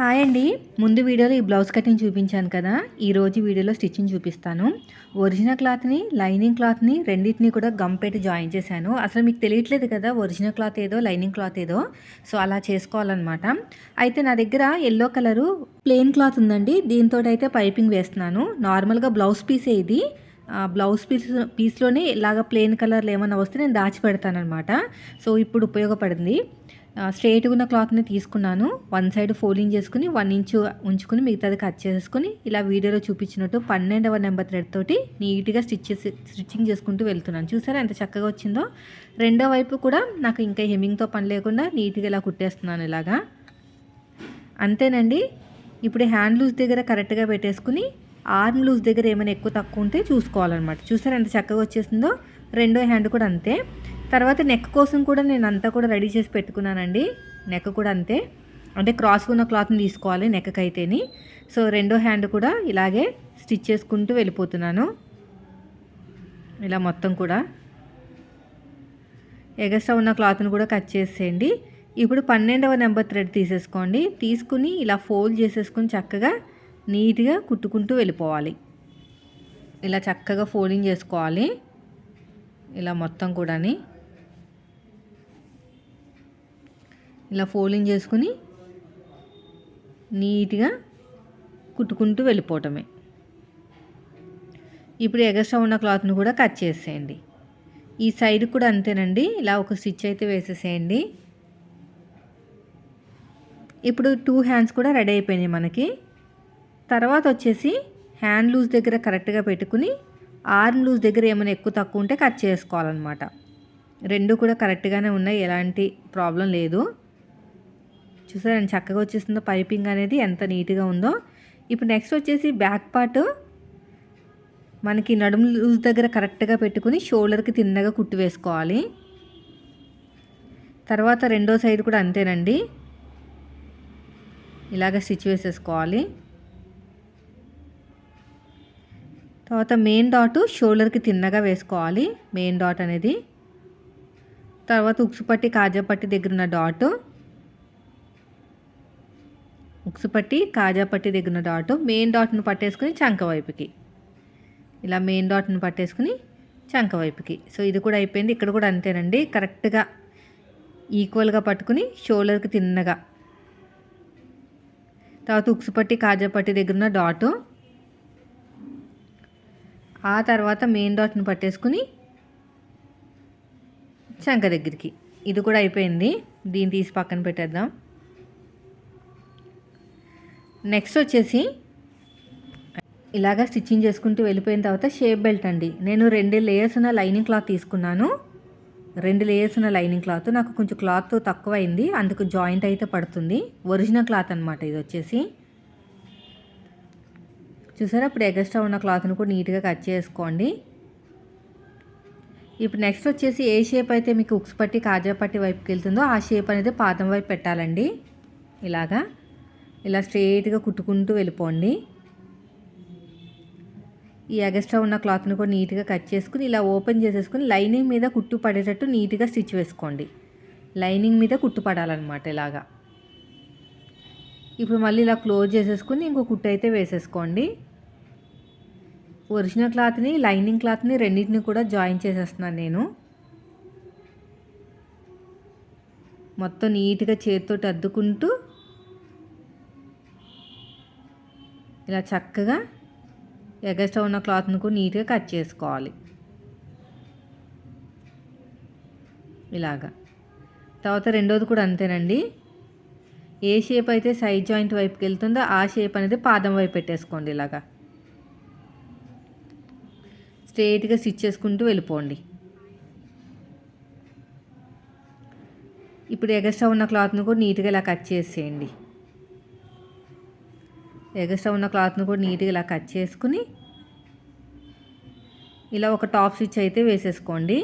Hi అండి. ముందు వీడియోలో ఈ బ్లౌజ్ కటింగ్ చూపించాను కదా! ఈరోజు వీడియోలో స్టిచ్చింగ్ చూపిస్తాను. ఒరిజినల్ క్లాత్‌ని, లైనింగ్ క్లాత్‌ని రెండిటిని కూడా గమ్ పెట్టి జాయిన్ చేశాను. అసలు మీకు తెలియట్లేదు కదా! ఒరిజినల్ క్లాత్ ఏదో, లైనింగ్ క్లాత్ ఏదో. సో, అలా చేసుకోవాలనమాట. అయితే నా దగ్గర యెల్లో కలరు ప్లెయిన్ క్లాత్ ఉందండి. దీనితోటైతే పైపింగ్ వేస్తున్నాను. నార్మల్‌గా బ్లౌజ్ పీసే ఇది. బ్లౌజ్ పీస్‌లోనే ఇలాగ ప్లెయిన్ కలర్‌లో ఏమన్నా వస్తే నేను దాచిపెడతాననమాట. సో, ఇప్పుడు ఉపయోగపడింది. స్ట్రెయిట్‌గా ఉన్న క్లాత్‌ని తీసుకున్నాను. వన్ సైడ్ ఫోల్డింగ్ చేసుకొని 1 ఇంచు ఉంచుకొని మిగతాది కట్ చేసేసుకొని ఇలా వీడియోలో చూపించినట్టు 12వ నెంబర్ థ్రెడ్ తోటి నీట్‌గా స్టిచ్చింగ్ చేసుకుంటూ వెళ్తున్నాను. చూసారా ఎంత చక్కగా వచ్చిందో? రెండో వైపు కూడా నాకు ఇంకా హెమ్మింగ్‌తో పని లేకుండా నీట్‌గా ఇలా కుట్టేస్తున్నాను ఇలాగా. అంతేనండి. ఇప్పుడు హ్యాండ్ లూజ్ దగ్గర కరెక్ట్‌గా పెట్టేసుకొని ఆర్మ్ లూజ్ దగ్గర ఏమైనా ఎక్కువ తక్కువ ఉంటే చూసుకోవాలన్నమాట. చూసారా ఎంత చక్కగా వచ్చేసిందో? రెండో హ్యాండ్ కూడా అంతే. తర్వాత నెక్ కోసం కూడా నేను అంతా కూడా రెడీ చేసి పెట్టుకున్నానండి. నెక్ కూడా అంతే. అంటే క్రాస్‌గా ఉన్న క్లాత్‌ని తీసుకోవాలి నెక్కకైతేని. సో, రెండో హ్యాండ్ కూడా ఇలాగే స్టిచ్ చేసుకుంటూ వెళ్ళిపోతున్నాను. ఇలా మొత్తం కూడా ఎగస్ట్రా ఉన్న క్లాత్‌ని కూడా కట్ చేసేయండి. ఇప్పుడు 12వ నెంబర్ థ్రెడ్ తీసేసుకోండి. తీసుకుని ఇలా ఫోల్డ్ చేసేసుకొని చక్కగా నీట్‌గా కుట్టుకుంటూ వెళ్ళిపోవాలి. ఇలా చక్కగా ఫోల్డింగ్ చేసుకోవాలి. ఇలా మొత్తం కూడాని ఇలా ఫోల్డింగ్ చేసుకుని నీట్‌గా కుట్టుకుంటూ వెళ్ళిపోవటమే. ఇప్పుడు ఎగస్ట్రా ఉన్న క్లాత్‌ని కూడా కట్ చేసేయండి. ఈ సైడ్ కూడా అంతేనండి. ఇలా ఒక స్టిచ్ అయితే వేసేసేయండి. ఇప్పుడు 2 హ్యాండ్స్ కూడా రెడీ అయిపోయినాయి మనకి. తర్వాత వచ్చేసి హ్యాండ్ లూజ్ దగ్గర కరెక్ట్‌గా పెట్టుకుని ఆర్మ్ లూజ్ దగ్గర ఏమైనా ఎక్కువ తక్కువ ఉంటే కట్ చేసుకోవాలన్నమాట. రెండు కూడా కరెక్ట్‌గానే ఉన్నాయి. ఎలాంటి ప్రాబ్లం లేదు. చూసారా ఎంత చక్కగా వచ్చేసిందో పైపింగ్ అనేది ఎంత నీట్‌గా ఉందో. ఇప్పుడు నెక్స్ట్ వచ్చేసి బ్యాక్ పార్ట్ మనకి నడుము లూజ్ దగ్గర కరెక్ట్‌గా పెట్టుకుని షోల్డర్‌కి తిన్నగా కుట్టు వేసుకోవాలి. తర్వాత రెండో సైడ్ కూడా అంతేనండి. ఇలాగ స్టిచ్ వేసేసుకోవాలి. తర్వాత మెయిన్ డాట్ షోల్డర్‌కి తిన్నగా వేసుకోవాలి. మెయిన్ డాట్ అనేది. తర్వాత ఉక్సు పట్టి, కాజా పట్టి దగ్గర ఉన్న డాట్, ఉక్సు పట్టి, కాజా పట్టి దగ్గర ఉన్న డాట్, మెయిన్ డాట్ను పట్టేసుకుని చంక వైపుకి ఇలా మెయిన్ డాట్ను పట్టేసుకుని చంక వైపుకి. సో, ఇది కూడా అయిపోయింది. ఇక్కడ కూడా అంతేనండి. కరెక్ట్గా ఈక్వల్గా పట్టుకుని షోల్డర్కి తిన్నగా. తర్వాత ఉక్సు పట్టి, కాజా పట్టి దగ్గర ఉన్న డాటు, ఆ తర్వాత మెయిన్ డాట్ను పట్టేసుకుని చంక దగ్గరికి. ఇది కూడా అయిపోయింది. దీన్ని తీసి పక్కన పెట్టేద్దాం. నెక్స్ట్ వచ్చేసి ఇలాగా స్టిచ్చింగ్ చేసుకుంటూ వెళ్ళిపోయిన తర్వాత షేప్ బెల్ట్ అండి. నేను 2 లేయర్స్ ఉన్న లైనింగ్ క్లాత్ తీసుకున్నాను. 2 లేయర్స్ ఉన్న లైనింగ్ క్లాత్. నాకు కొంచెం క్లాత్ తక్కువైంది. అందుకు జాయింట్ అయితే పడుతుంది. ఒరిజినల్ క్లాత్ అనమాట ఇది వచ్చేసి. చూసారా ఇప్పుడు ఎగస్ట్రా ఉన్న క్లాత్ని కూడా నీట్గా కట్ చేసుకోండి. ఇప్పుడు నెక్స్ట్ వచ్చేసి ఏ షేప్ అయితే మీకు ఉక్స్ పట్టి, కాజా పట్టి వైపుకి వెళ్తుందో ఆ షేప్ అనేది పాదం వైపు పెట్టాలండి. ఇలాగా ఇలా స్ట్రెయిట్గా కుట్టుకుంటూ వెళ్ళిపోండి. ఈ ఎగస్ట్రా ఉన్న క్లాత్ని కూడా నీట్గా కట్ చేసుకుని ఇలా ఓపెన్ చేసేసుకుని లైనింగ్ మీద కుట్టు పడేటట్టు నీట్గా స్టిచ్ వేసుకోండి. లైనింగ్ మీద కుట్టు పడాలన్నమాట ఇలాగా. ఇప్పుడు మళ్ళీ ఇలా క్లోజ్ చేసేసుకుని ఇంకో కుట్టు అయితే వేసేసుకోండి. ఒరిజినల్ క్లాత్ని, లైనింగ్ క్లాత్ని రెండింటిని కూడా జాయిన్ చేసేస్తున్నాను నేను. మొత్తం నీట్గా చేతితోటి అద్దుకుంటూ ఇలా చక్కగా ఎగస్ట్రా ఉన్న క్లాత్ని కూడా నీట్గా కట్ చేసుకోవాలి. ఇలాగా. తర్వాత రెండోది కూడా అంతేనండి. ఏ షేప్ అయితే సైడ్ జాయింట్ వైపుకి వెళ్తుందో ఆ షేప్ అనేది పాదం వైపు పెట్టేసుకోండి. ఇలాగా స్ట్రెయిట్గా స్టిచ్ చేసుకుంటూ వెళ్ళిపోండి. ఇప్పుడు ఎగస్ట్రా ఉన్న క్లాత్ను కూడా నీట్గా ఇలా కట్ చేసేయండి. ఎగస్ట్రా ఉన్న క్లాత్ను కూడా నీట్గా ఇలా కట్ చేసుకుని ఇలా ఒక టాప్ స్టిచ్ అయితే వేసేసుకోండి.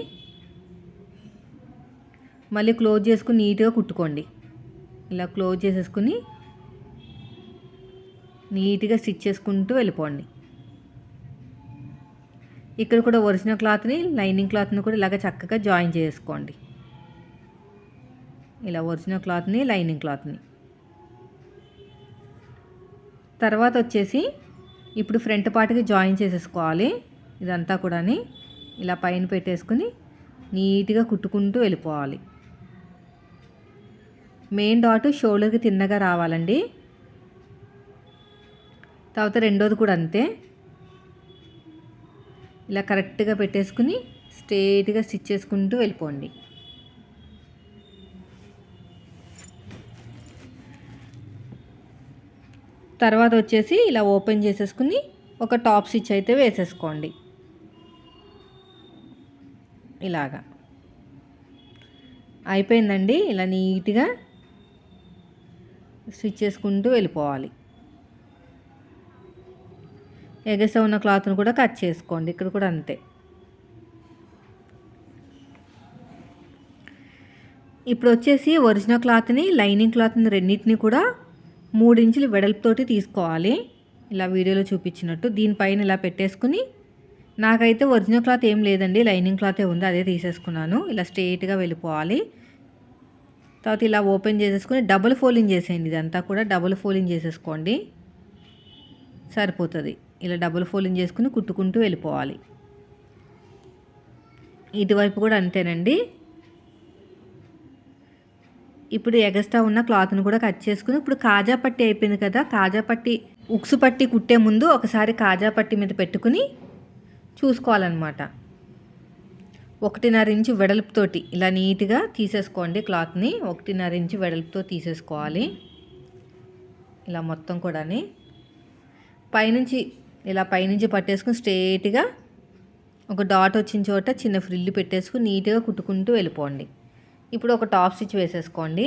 మళ్ళీ క్లోజ్ చేసుకుని నీట్గా కుట్టుకోండి. ఇలా క్లోజ్ చేసేసుకుని నీట్గా స్టిచ్ చేసుకుంటూ వెళ్ళిపోండి. ఇక్కడ కూడా ఒరిజినల్ క్లాత్ని, లైనింగ్ క్లాత్ని కూడా ఇలాగ చక్కగా జాయిన్ చేసుకోండి. ఇలా ఒరిజినల్ క్లాత్ని, లైనింగ్ క్లాత్ని తర్వాత వచ్చేసి ఇప్పుడు ఫ్రంట్ పార్ట్కి జాయిన్ చేసేసుకోవాలి. ఇదంతా కూడా ఇలా పైన పెట్టేసుకుని నీట్గా కుట్టుకుంటూ వెళ్ళిపోవాలి. మెయిన్ డాట్ షోల్డర్కి తిన్నగా రావాలండి. తర్వాత రెండోది కూడా అంతే. ఇలా కరెక్ట్గా పెట్టేసుకుని స్ట్రైట్గా స్టిచ్ చేసుకుంటూ వెళ్ళిపోండి. తర్వాత వచ్చేసి ఇలా ఓపెన్ చేసేసుకుని ఒక టాప్ స్టిచ్ అయితే వేసేసుకోండి. ఇలాగా అయిపోయిందండి. ఇలా నీట్గా స్టిచ్ చేసుకుంటూ వెళ్ళిపోవాలి. ఎగస్ట్రా ఉన్న క్లాత్ను కూడా కట్ చేసుకోండి. ఇక్కడ కూడా అంతే. ఇప్పుడు వచ్చేసి ఒరిజినల్ క్లాత్ని లైనింగ్ క్లాత్ని రెండింటిని కూడా 3 ఇంచులు వెడల్పుతోటి తీసుకోవాలి. ఇలా వీడియోలో చూపించినట్టు దీనిపైన ఇలా పెట్టేసుకుని, నాకైతే ఒరిజినల్ క్లాత్ ఏం లేదండి, లైనింగ్ క్లాతే ఉంది, అదే తీసేసుకున్నాను. ఇలా స్ట్రైట్గా వెళ్ళిపోవాలి. తర్వాత ఇలా ఓపెన్ చేసేసుకుని డబుల్ ఫోల్డింగ్ చేసేయండి. ఇదంతా కూడా డబుల్ ఫోల్డింగ్ చేసేసుకోండి, సరిపోతుంది. ఇలా డబుల్ ఫోల్డింగ్ చేసుకుని కుట్టుకుంటూ వెళ్ళిపోవాలి. ఇటువైపు కూడా అంతేనండి. ఇప్పుడు ఎగస్ట్రా ఉన్న క్లాత్ను కూడా కట్ చేసుకుని, ఇప్పుడు కాజా పట్టి అయిపోయింది కదా, కాజా పట్టి ఉక్సు పట్టి కుట్టే ముందు ఒకసారి కాజా పట్టి మీద పెట్టుకుని చూసుకోవాలన్నమాట. 1.5 ఇంచు వెడల్పుతోటి ఇలా నీట్గా తీసేసుకోండి. క్లాత్ని 1.5 ఇంచు వెడల్పుతో తీసేసుకోవాలి. ఇలా మొత్తం కూడా పైనుంచి ఇలా పైనుంచి పట్టేసుకుని స్ట్రైట్గా ఒక డాట్ వచ్చిన చోట చిన్న ఫ్రిల్లు పెట్టేసుకుని నీట్గా కుట్టుకుంటూ వెళ్ళిపోండి. ఇప్పుడు ఒక టాప్ స్టిచ్ వేసేసుకోండి.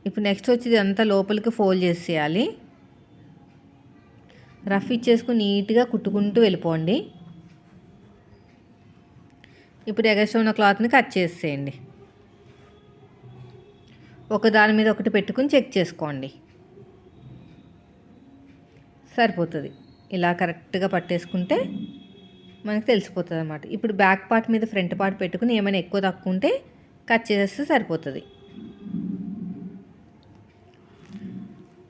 ఇప్పుడు నెక్స్ట్ వచ్చేది అంతా లోపలికి ఫోల్డ్ చేసేయాలి. రఫ్ ఇచ్చేసుకుని నీట్గా కుట్టుకుంటూ వెళ్ళిపోండి. ఇప్పుడు ఎగస్ట్రా ఉన్న క్లాత్ని కట్ చేసేయండి. ఒక దాని మీద ఒకటి పెట్టుకుని చెక్ చేసుకోండి, సరిపోతుంది. ఇలా కరెక్ట్గా పట్టేసుకుంటే మనకు తెలిసిపోతుంది అన్నమాట. ఇప్పుడు బ్యాక్ పార్ట్ మీద ఫ్రంట్ పార్ట్ పెట్టుకుని ఏమైనా ఎక్కువ తక్కువ ఉంటే కట్ చేసేస్తే సరిపోతుంది.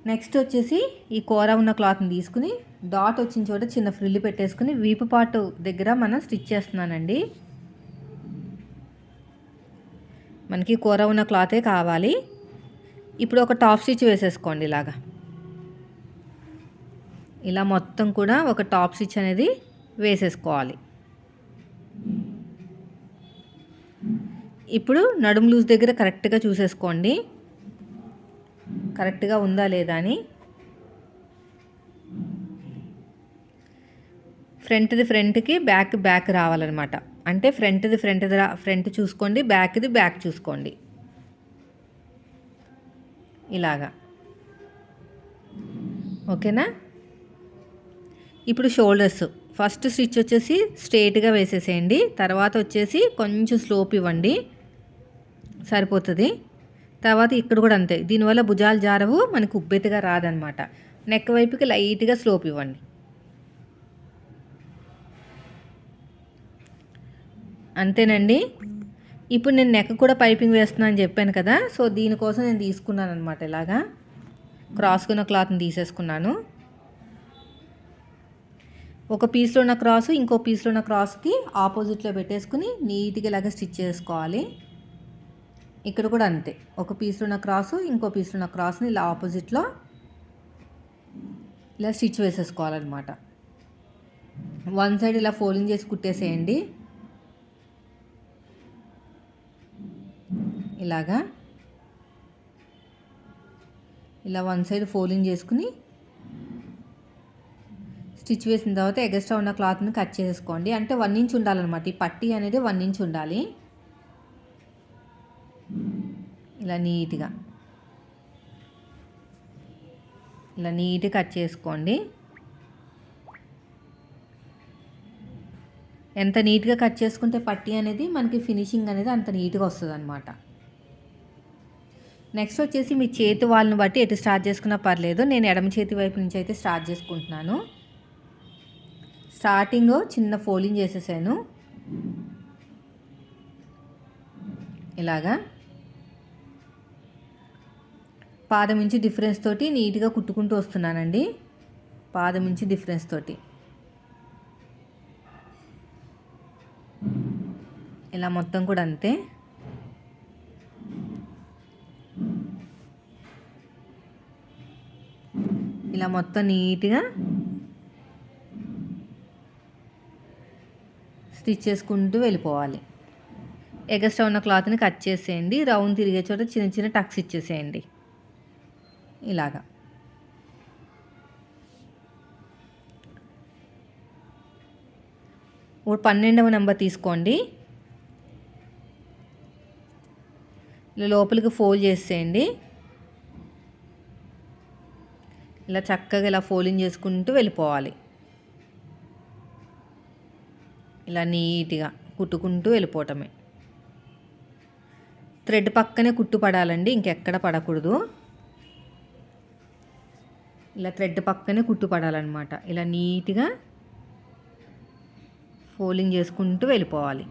నెక్స్ట్ వచ్చేసి ఈ కూర ఉన్న క్లాత్ని తీసుకుని డాట్ వచ్చిన చోట చిన్న ఫ్రిల్లు పెట్టేసుకుని వీపు పార్ట్ దగ్గర మనం స్టిచ్ చేస్తున్నానండి. మనకి కూర ఉన్న క్లాతే కావాలి. ఇప్పుడు ఒక టాప్ స్టిచ్ వేసేసుకోండి. ఇలా మొత్తం కూడా ఒక టాప్ స్టిచ్ అనేది వేసేసుకోవాలి. ఇప్పుడు నడుము లూజ్ దగ్గర కరెక్ట్గా చూసేసుకోండి, కరెక్ట్గా ఉందా లేదా అని. ఫ్రంట్ది ఫ్రంట్కి బ్యాక్ రావాలన్నమాట. అంటే ఫ్రంట్ది ఫ్రంట్ చూసుకోండి, బ్యాక్ది బ్యాక్ చూసుకోండి. ఇలాగా ఓకేనా. ఇప్పుడు షోల్డర్స్ ఫస్ట్ స్టిచ్ వచ్చేసి స్ట్రైట్గా వేసేసేయండి. తర్వాత వచ్చేసి కొంచెం స్లోప్ ఇవ్వండి, సరిపోతుంది. తర్వాత ఇక్కడ కూడా అంతే. దీనివల్ల భుజాలు జారవు, మనకు ఉబ్బెత్తుగా రాదనమాట. నెక్ వైపుకి లైట్గా స్లోప్ ఇవ్వండి. అంతేనండి. ఇప్పుడు నేను నెక్ కూడా పైపింగ్ వేస్తున్నాను అని చెప్పాను కదా, సో దీనికోసం నేను తీసుకున్నాను అనమాట. ఇలాగా క్రాస్కున్న క్లాత్ని తీసేసుకున్నాను. ఒక పీస్లో ఉన్న క్రాసు ఇంకో పీస్లో ఉన్న క్రాస్కి ఆపోజిట్లో పెట్టేసుకుని నీట్గా ఇలాగ స్టిచ్ చేసుకోవాలి. ఇక్కడ కూడా అంతే. ఒక పీస్లో ఉన్న క్రాసు ఇంకో పీస్లో ఉన్న క్రాస్ని ఇలా ఆపోజిట్లో ఇలా స్టిచ్ వేసేసుకోవాలన్నమాట. వన్ సైడ్ ఇలా ఫోల్డింగ్ చేసి కుట్టేసేయండి. ఇలాగా ఇలా వన్ సైడ్ ఫోల్డింగ్ చేసుకుని స్టిచ్ వేసిన తర్వాత ఎగస్ట్రా ఉన్న క్లాత్ని కట్ చేసేసుకోండి. అంటే 1 ఇంచ్ ఉండాలన్నమాట. ఈ పట్టీ అనేది 1 ఇంచ్ ఉండాలి. ఇలా నీట్గా కట్ చేసుకోండి. ఎంత నీట్గా కట్ చేసుకుంటే పట్టీ అనేది మనకి ఫినిషింగ్ అనేది అంత నీట్గా వస్తుంది అన్నమాట. నెక్స్ట్ వచ్చేసి మీ చేతి వాళ్ళని బట్టి ఎటు స్టార్ట్ చేసుకున్నా పర్లేదు. నేను ఎడమ చేతి వైపు నుంచి అయితే స్టార్ట్ చేసుకుంటున్నాను. స్టార్టింగ్లో చిన్న ఫోల్డింగ్ చేసేసాను. ఇలాగా పాదం ఇంచు డిఫరెన్స్ తోటి నీట్గా కుట్టుకుంటూ వస్తున్నానండి. పాదం ఇంచు డిఫరెన్స్ తోటి ఇలా మొత్తం కూడా అంతే. ఇలా మొత్తం నీట్గా స్టిచ్ చేసుకుంటూ వెళ్ళిపోవాలి. ఎగస్ట్రా ఉన్న క్లాత్ని కట్ చేసేయండి. రౌండ్ తిరిగే చోట చిన్న చిన్న టక్స్ ఇచ్చేసేయండి ఇలాగా. ఇప్పుడు 12వ నెంబర్ తీసుకోండి. ఇలా లోపలికి ఫోల్డ్ చేసేయండి. ఇలా చక్కగా ఇలా ఫోల్డింగ్ చేసుకుంటూ వెళ్ళిపోవాలి. ఇలా నీట్గా కుట్టుకుంటూ వెళ్ళిపోవటమే. థ్రెడ్ పక్కనే కుట్టు పడాలండి, ఇంకెక్కడ పడకూడదు. ఇలా థ్రెడ్ పక్కనే కుట్టు పడాలన్నమాట. ఇలా నీట్గా ఫోల్డింగ్ చేసుకుంటూ వెళ్ళిపోవాలి.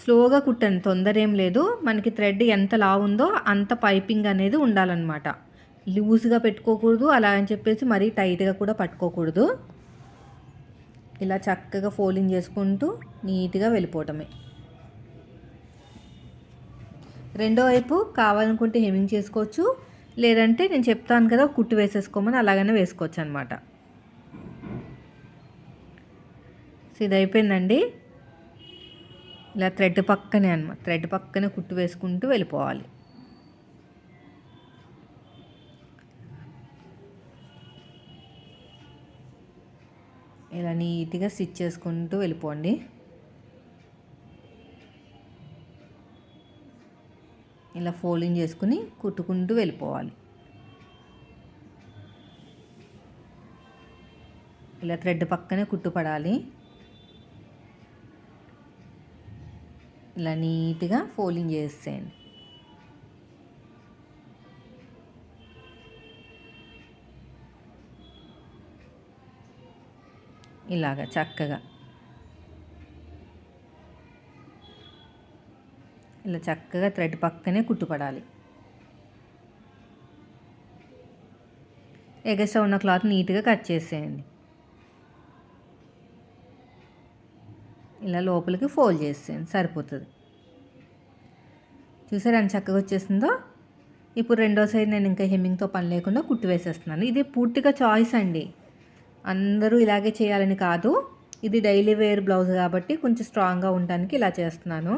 స్లోగా కుట్టండి, తొందర ఏం లేదు. మనకి థ్రెడ్ ఎంత లావు ఉందో అంత పైపింగ్ అనేది ఉండాలన్నమాట. లూజ్గా పెట్టుకోకూడదు, అలా అని చెప్పేసి మరీ టైట్గా కూడా పట్టుకోకూడదు. ఇలా చక్కగా ఫోల్డింగ్ చేసుకుంటూ నీట్గా వెళ్ళిపోవటమే. రెండో వైపు కావాలనుకుంటే హెమ్మింగ్ చేసుకోవచ్చు, లేదంటే నేను చెప్తాను కదా కుట్టు వేసేసుకోమని అలాగనే వేసుకోవచ్చు అనమాట. సో ఇది అయిపోయిందండి. ఇలా థ్రెడ్ పక్కనే అనమాట, థ్రెడ్ పక్కనే కుట్టు వేసుకుంటూ వెళ్ళిపోవాలి. ఇలా నీట్గా స్టిచ్ చేసుకుంటూ వెళ్ళిపోండి. ఇలా ఫోల్డింగ్ చేసుకుని కుట్టుకుంటూ వెళ్ళిపోవాలి. ఇలా థ్రెడ్ పక్కనే కుట్టు పడాలి. ఇలా నీట్గా ఫోల్డింగ్ చేసేయండి. ఇలాగా చక్కగా ఇలా చక్కగా థ్రెడ్ పక్కనే కుట్టుపడాలి. ఎగస్ట్రా ఉన్న క్లాత్ నీట్గా కట్ చేసేయండి. ఇలా లోపలికి ఫోల్డ్ చేసేయండి, సరిపోతుంది. చూసారా ఎంత చక్కగా వచ్చేసిందో. ఇప్పుడు రెండో సైడ్ నేను ఇంకా హెమ్మింగ్తో పని లేకుండా కుట్టు వేసేస్తున్నాను. ఇది పూర్తిగా చాయిస్ అండి, అందరూ ఇలాగే చేయాలని కాదు. ఇది డైలీ వేర్ బ్లౌజ్ కాబట్టి కొంచెం స్ట్రాంగ్గా ఉండడానికి ఇలా చేస్తున్నాను.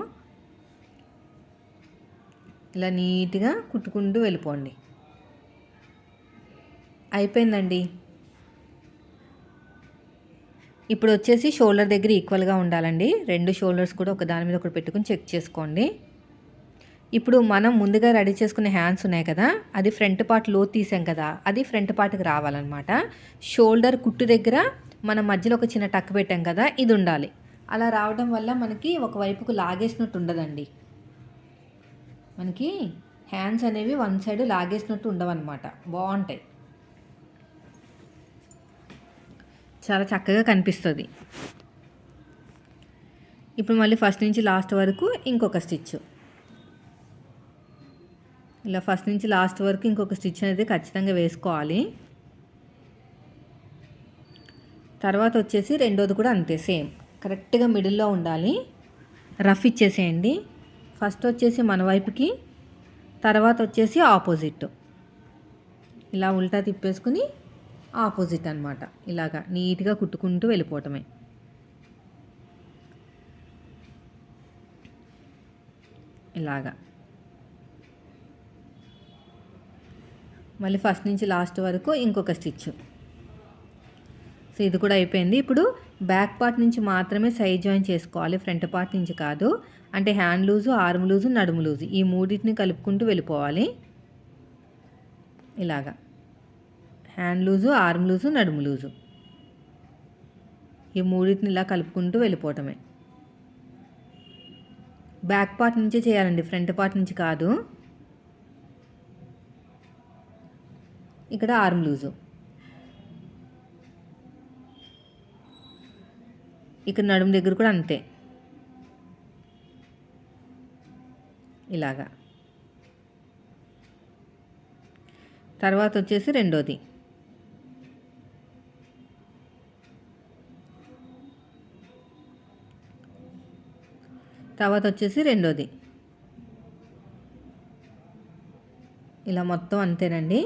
ఇలా నీట్గా కుట్టుకుంటూ వెళ్ళిపోండి. అయిపోయిందండి. ఇప్పుడు వచ్చేసి షోల్డర్ దగ్గర ఈక్వల్గా ఉండాలండి. రెండు షోల్డర్స్ కూడా ఒక దాని మీద ఒకటి పెట్టుకుని చెక్ చేసుకోండి. ఇప్పుడు మనం ముందుగా రెడీ చేసుకునే హ్యాండ్స్ ఉన్నాయి కదా, అది ఫ్రంట్ పార్ట్ లో తీసాం కదా, అది ఫ్రంట్ పార్ట్కి రావాలన్నమాట. షోల్డర్ కుట్టు దగ్గర మనం మధ్యలో ఒక చిన్న టక్ పెట్టాం కదా, ఇది ఉండాలి. అలా రావడం వల్ల మనకి ఒకవైపుకు లాగేసినట్టు ఉండదండి. మనకి హ్యాండ్స్ అనేవి వన్ సైడ్ లాగేసినట్టు ఉండవన్నమాట, బాగుంటాయి, చాలా చక్కగా కనిపిస్తుంది. ఇప్పుడు మళ్ళీ ఫస్ట్ నుంచి లాస్ట్ వరకు ఇంకొక స్టిచ్, ఇలా ఫస్ట్ నుంచి లాస్ట్ వరకు ఇంకొక స్టిచ్ అనేది ఖచ్చితంగా వేసుకోవాలి. తర్వాత వచ్చేసి రెండోది కూడా అంతే, సేమ్ కరెక్ట్గా మిడిల్లో ఉండాలి. రఫ్ ఇచ్చేసేయండి. ఫస్ట్ వచ్చేసి మన వైపుకి, తర్వాత వచ్చేసి ఆపోజిట్, ఇలా ఉల్టా తిప్పేసుకుని ఆపోజిట్ అనమాట. ఇలాగా నీట్గా కుట్టుకుంటూ వెళ్ళిపోవటమే. ఇలాగా మళ్ళీ ఫస్ట్ నుంచి లాస్ట్ వరకు ఇంకొక స్టిచ్. సో ఇది కూడా అయిపోయింది. ఇప్పుడు బ్యాక్ పార్ట్ నుంచి మాత్రమే సైడ్ జాయిన్ చేసుకోవాలి, ఫ్రంట్ పార్ట్ నుంచి కాదు. అంటే హ్యాండ్ లూజు, ఆర్మ్ లూజు, నడుము లూజు, ఈ మూడింటిని కలుపుకుంటూ వెళ్ళిపోవాలి. ఇలాగా హ్యాండ్ లూజు, ఆర్మ్ లూజు, నడుము లూజు, ఈ మూడింటిని ఇలా కలుపుకుంటూ వెళ్ళిపోవటమే. బ్యాక్ పార్ట్ నుంచే చేయాలండి, ఫ్రంట్ పార్ట్ నుంచి కాదు. ఇక్కడ ఆర్మ్ లూజు, ఇక్కడ నడుము దగ్గర కూడా అంతే. ఇలాగా తర్వాత వచ్చేసి రెండోది. తర్వాత వచ్చేసి రెండోది. ఇలా మొత్తం అంతేనండి.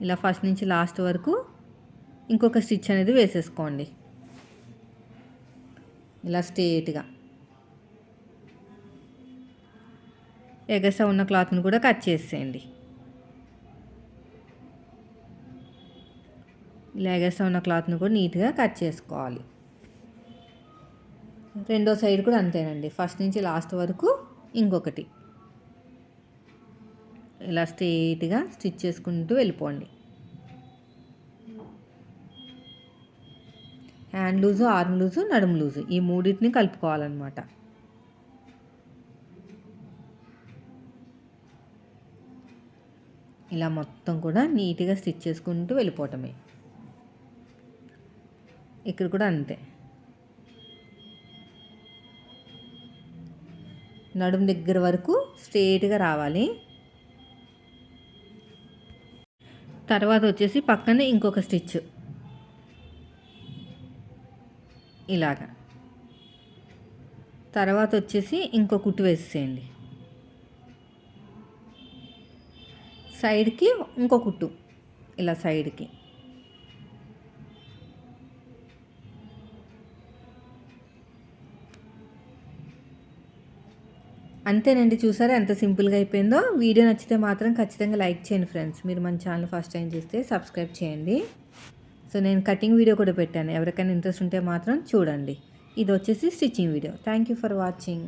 ఇలా ఫస్ట్ నుంచి లాస్ట్ వరకు ఇంకొక స్టిచ్ అనేది వేసేసుకోండి. ఇలా స్ట్రేట్గా ఎగస్ట్రా ఉన్న క్లాత్ని కూడా కట్ చేసేయండి. ఇలా ఎగస్ట్రా ఉన్న క్లాత్ని కూడా నీట్గా కట్ చేసుకోవాలి. రెండో సైడ్ కూడా అంతేనండి. ఫస్ట్ నుంచి లాస్ట్ వరకు ఇంకొకటి ఇలా స్ట్రేట్గా స్టిచ్ చేసుకుంటూ వెళ్ళిపోండి. హ్యాండ్ లూజు, ఆర్మ్ లూజు, నడుము లూజు ఈ మూడింటిని కలుపుకోవాలన్నమాట. ఇలా మొత్తం కూడా నీట్గా స్టిచ్ చేసుకుంటూ వెళ్ళిపోవటమే. ఇక్కడ కూడా అంతే. నడుము దగ్గర వరకు స్ట్రేట్గా రావాలి. తర్వాత వచ్చేసి పక్కనే ఇంకొక స్టిచ్ ఇలాగా. తర్వాత వచ్చేసి ఇంకో కుట్టు వేసేయండి. సైడ్కి ఇంకో కుట్టు ఇలా సైడ్కి. అంతేనండి. చూసారా ఎంత సింపుల్గా అయిపోయిందో. వీడియో నచ్చితే మాత్రం ఖచ్చితంగా లైక్ చేయండి ఫ్రెండ్స్. మీరు మన ఛానల్ ఫస్ట్ టైం చూస్తే సబ్స్క్రైబ్ చేయండి. సో నేను కటింగ్ వీడియో కూడా పెట్టాను, ఎవరికైనా ఇంట్రెస్ట్ ఉంటే మాత్రం చూడండి. ఇది వచ్చేసి stitching video. Thank you for watching.